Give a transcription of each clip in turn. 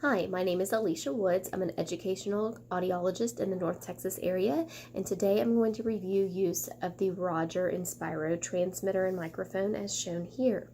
Hi, my name is Alicia Woods. I'm an educational audiologist in the North Texas area, and today I'm going to review use of the Roger Inspiro transmitter and microphone as shown here.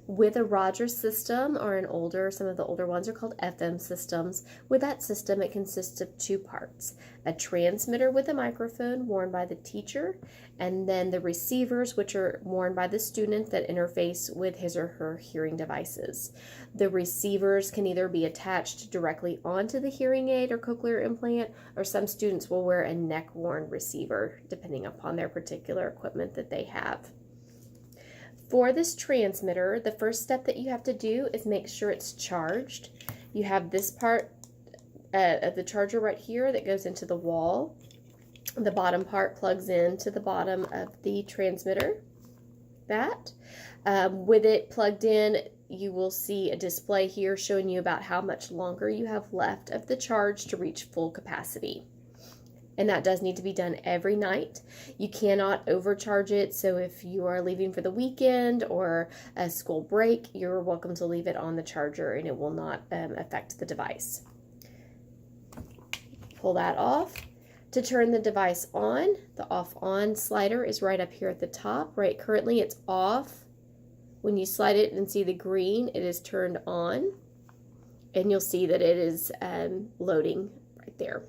With a Roger system, or some of the older ones are called FM systems, with that system it consists of two parts. A transmitter with a microphone worn by the teacher, and then the receivers, which are worn by the student that interface with his or her hearing devices. The receivers can either be attached directly onto the hearing aid or cochlear implant, or some students will wear a neck-worn receiver, depending upon their particular equipment that they have. For this transmitter, the first step that you have to do is make sure it's charged. You have this part of the charger right here that goes into the wall. The bottom part plugs into the bottom of the transmitter. With it plugged in, you will see a display here showing you about how much longer you have left of the charge to reach full capacity. And that does need to be done every night. You cannot overcharge it, so if you are leaving for the weekend or a school break, you're welcome to leave it on the charger and it will not affect the device. Pull that off. To turn the device on, the off-on slider is right up here at the top. Right, currently it's off. When you slide it and see the green, it is turned on. And you'll see that it is loading right there.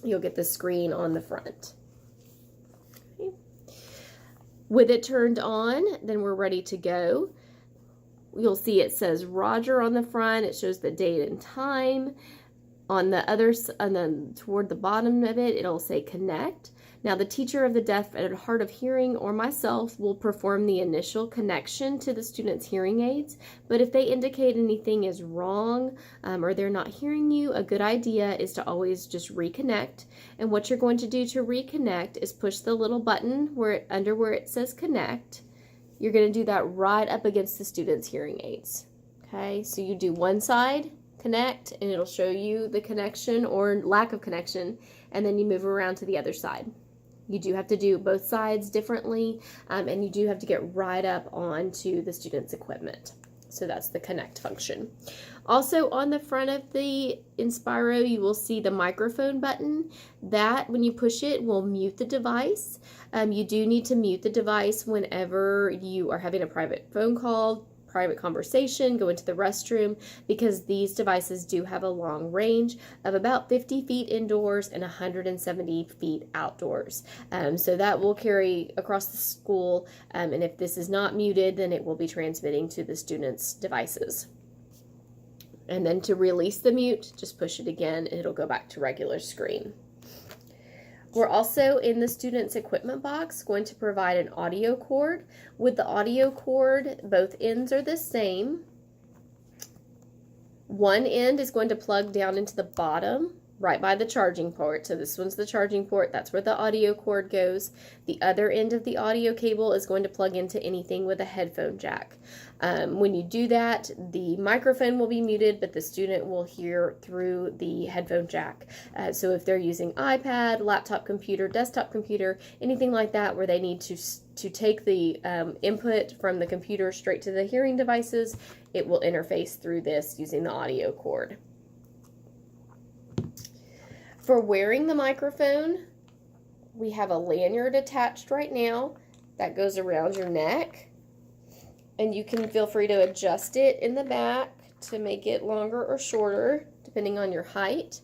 You'll get the screen on the front. Okay. With it turned on, then we're ready to go. You'll see it says Roger on the front. It shows the date and time. On the other, and then toward the bottom of it, it'll say connect. Now, the teacher of the deaf and hard of hearing or myself will perform the initial connection to the student's hearing aids, but if they indicate anything is wrong or they're not hearing you, a good idea is to always just reconnect. And what you're going to do to reconnect is push the little button under where it says connect. You're going to do that right up against the student's hearing aids. Okay, so you do one side, connect, and it'll show you the connection or lack of connection, and then you move around to the other side. You do have to do both sides differently, and you do have to get right up onto the student's equipment. So that's the connect function. Also on the front of the Inspiro, you will see the microphone button. That, when you push it, will mute the device. You do need to mute the device whenever you are having a private phone call, private conversation, go into the restroom, because these devices do have a long range of about 50 feet indoors and 170 feet outdoors. So that will carry across the school, and if this is not muted, then it will be transmitting to the students' devices. And then to release the mute, just push it again and it'll go back to regular screen. We're also in the student's equipment box going to provide an audio cord. With the audio cord, both ends are the same. One end is going to plug down into the bottom right by the charging port. So this one's the charging port. That's where the audio cord goes. The other end of the audio cable is going to plug into anything with a headphone jack. When you do that, the microphone will be muted, but the student will hear through the headphone jack. So if they're using iPad, laptop computer, desktop computer, anything like that where they need to take the input from the computer straight to the hearing devices, it will interface through this using the audio cord. For wearing the microphone, we have a lanyard attached right now that goes around your neck, and you can feel free to adjust it in the back to make it longer or shorter depending on your height.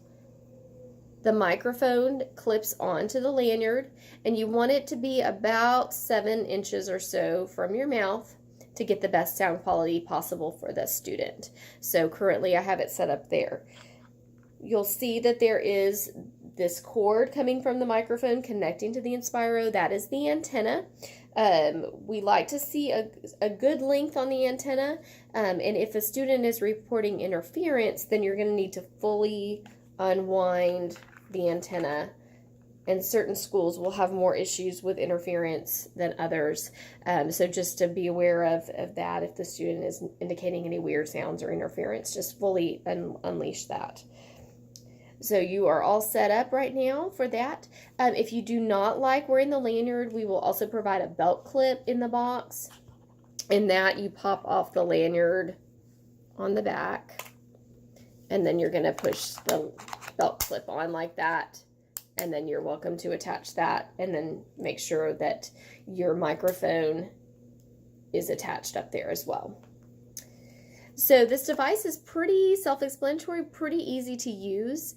The microphone clips onto the lanyard, and you want it to be about 7 inches or so from your mouth to get the best sound quality possible for the student. So currently I have it set up there. You'll see that there is this cord coming from the microphone connecting to the Inspiro. That is the antenna. We like to see a good length on the antenna, and if a student is reporting interference, then you're going to need to fully unwind the antenna. And certain schools will have more issues with interference than others. So just to be aware of that, if the student is indicating any weird sounds or interference, just fully unleash that. So you are all set up right now for that. If you do not like wearing the lanyard, we will also provide a belt clip in the box. And that you pop off the lanyard on the back. And then you're going to push the belt clip on like that. And then you're welcome to attach that. And then make sure that your microphone is attached up there as well. So this device is pretty self-explanatory, pretty easy to use.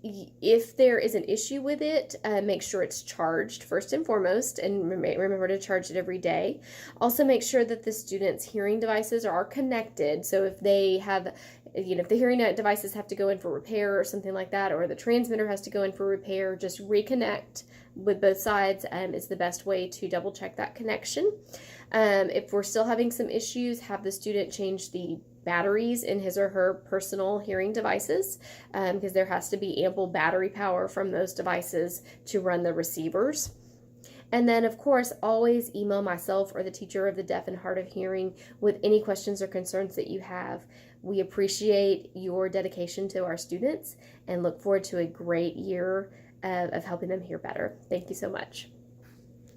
If there is an issue with it, make sure it's charged first and foremost, and remember to charge it every day. Also make sure that the students' hearing devices are connected. So if they have, if the hearing devices have to go in for repair or something like that, or the transmitter has to go in for repair, just reconnect with both sides is the best way to double check that connection. If we're still having some issues, have the student change the batteries in his or her personal hearing devices, because there has to be ample battery power from those devices to run the receivers. And then, of course, always email myself or the teacher of the deaf and hard of hearing with any questions or concerns that you have. We appreciate your dedication to our students and look forward to a great year of helping them hear better. Thank you so much.